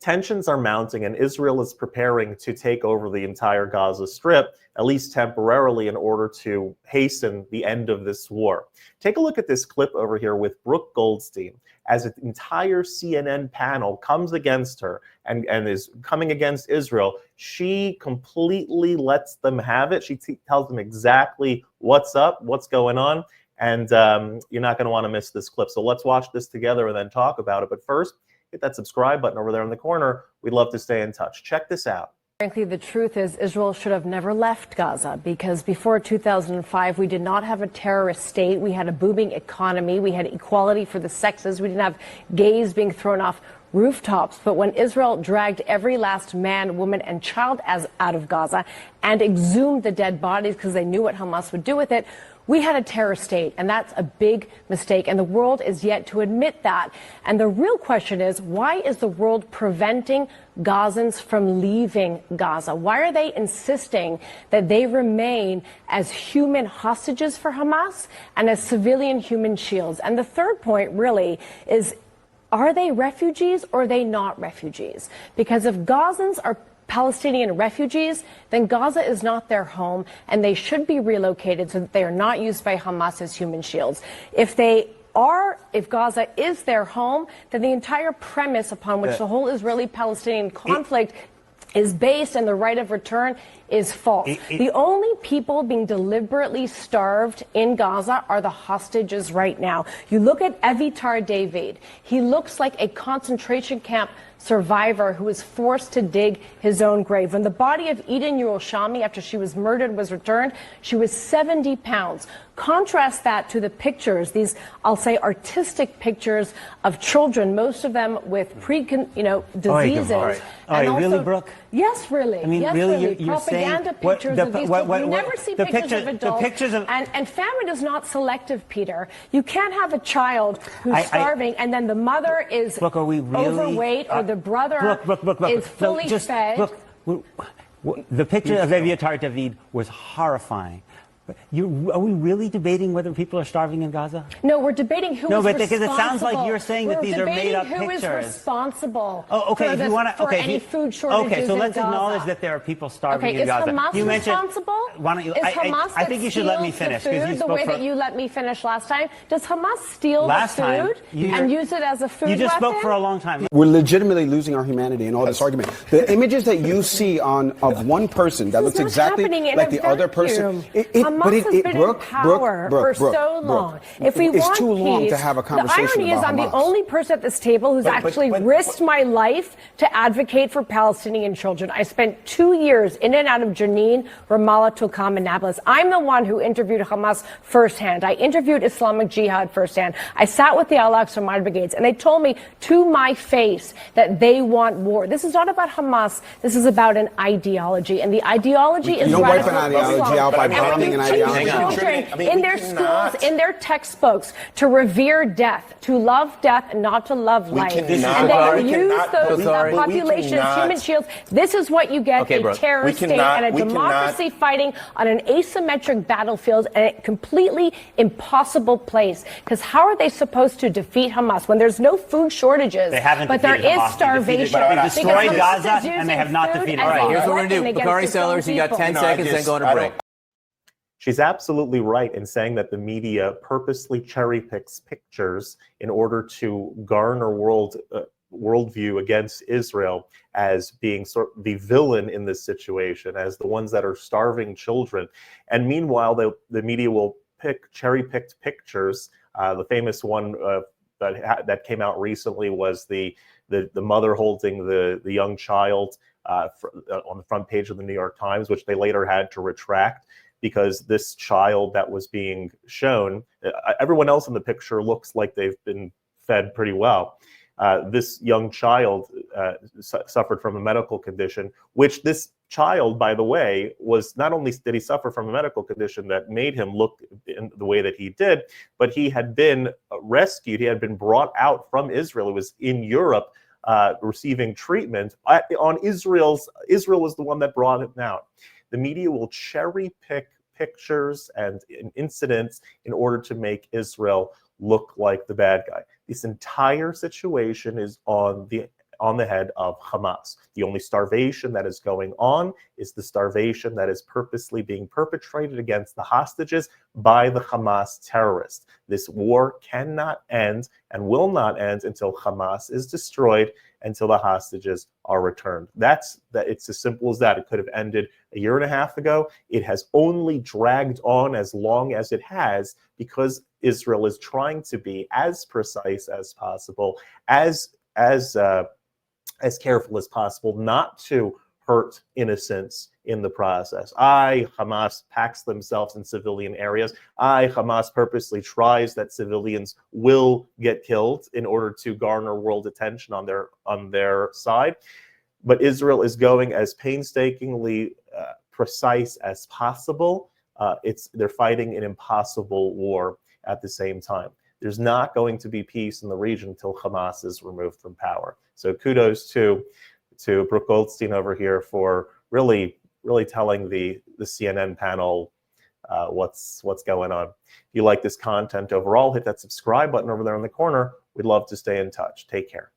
tensions are mounting, and Israel is preparing to take over the entire Gaza Strip, at least temporarily, in order to hasten the end of this war. Take a look at this clip over here with Brooke Goldstein, as an entire CNN panel comes against her and is coming against Israel. She completely lets them have it. She tells them exactly what's up, what's going on, and you're not going to want to miss this clip. So let's watch this together and then talk about it. But first, hit that subscribe button over there in the corner. We'd love to stay in touch. Check this out. Frankly, the truth is Israel should have never left Gaza, because before 2005, we did not have a terrorist state. We had a booming economy. We had equality for the sexes. We didn't have gays being thrown off rooftops. But when Israel dragged every last man, woman, and child out of Gaza and exhumed the dead bodies because they knew what Hamas would do with it, we had a terror state, and that's a big mistake, and the world is yet to admit that. And the real question is, why is the world preventing Gazans from leaving Gaza? Why are they insisting that they remain as human hostages for Hamas and as civilian human shields? And the third point really is, are they refugees or are they not refugees? Because if Gazans are Palestinian refugees, then Gaza is not their home, and they should be relocated so that they are not used by Hamas as human shields. If Gaza is their home, then the entire premise upon which the whole Israeli-Palestinian conflict is based and the right of return is false. The only people being deliberately starved in Gaza are the hostages right now. You look at Avitar David. He looks like a concentration camp survivor who was forced to dig his own grave. When the body of Eden Yerushalmi, after she was murdered, was returned, she was 70 pounds. Contrast that to the pictures, these, I'll say, artistic pictures of children, most of them with diseases. And also, really, Brooke? Yes, really. I mean, yes, really, you're propaganda pictures of these children. You never see pictures of adults. And famine is not selective, Peter. You can't have a child who's starving and then the mother is Brooke, are we really, overweight or the brother Brooke, is fully fed. Brooke, the picture of Avitar David was horrifying. Are we really debating whether people are starving in Gaza? No, we're debating who is responsible. No, but because it sounds like you're saying that these are made-up pictures. Who is responsible for any food shortages Okay, so let's in Gaza. acknowledge that there are people starving in Gaza. Is Hamas responsible? Why don't you? Is Hamas I think you should let me finish. The way that you let me finish last time. Does Hamas steal the food and use it as a food weapon? You just spoke for a long time. We're legitimately losing our humanity in all this argument. The images that you see of one person that looks exactly like the other person. Hamas has been in power for so long. If we want it's too long peace, to have a conversation the irony is I'm Hamas. the only person at this table who's actually risked my life to advocate for Palestinian children. I spent 2 years in and out of Jenin, Ramallah, Tulkarm, and Nablus. I'm the one who interviewed Hamas firsthand. I interviewed Islamic Jihad firsthand. I sat with the Al-Aqsa Martyr Brigades, and they told me to my face that they want war. This is not about Hamas. This is about an ideology, and the ideology is radical. You don't wipe an Islam. ideology out by bombing an ideology. In their schools, in their textbooks, to revere death, to love death and not to love life. And they use that population as human shields. This is what you get, a terrorist state and a democracy fighting on an asymmetric battlefield and a completely impossible place. Because how are they supposed to defeat Hamas when there's no food shortages, but there is starvation? They destroyed Gaza and they have not defeated Hamas. All right, here's what we're going to do. Bakari Sellers, you got 10 seconds, then go to break. She's absolutely right in saying that the media purposely cherry picks pictures in order to garner worldview against Israel as being the villain in this situation, as the ones that are starving children. And meanwhile, the media will pick cherry-picked pictures. The famous one that came out recently was the mother holding the young child on the front page of the New York Times, which they later had to retract, because this child that was being shown, everyone else in the picture looks like they've been fed pretty well. This young child suffered from a medical condition, which this child, by the way, was not only did he suffer from a medical condition that made him look in the way that he did, but he had been rescued. He had been brought out from Israel. He was in Europe receiving treatment. Israel was the one that brought him out. The media will cherry pick pictures and incidents in order to make Israel look like the bad guy. This entire situation is on on the head of Hamas. The only starvation that is going on is the starvation that is purposely being perpetrated against the hostages by the Hamas terrorists. This war cannot end and will not end until Hamas is destroyed, until the hostages are returned. It's as simple as that. It could have ended a year and a half ago. It has only dragged on as long as it has because Israel is trying to be as precise as possible, as careful as possible, not to hurt innocents in the process. Hamas packs themselves in civilian areas. Hamas purposely tries that civilians will get killed in order to garner world attention on their side. But Israel is going as painstakingly precise as possible. They're fighting an impossible war at the same time. There's not going to be peace in the region until Hamas is removed from power. So kudos to Brooke Goldstein over here for really telling the CNN panel what's going on. If you like this content overall, hit that subscribe button over there in the corner. We'd love to stay in touch. Take care.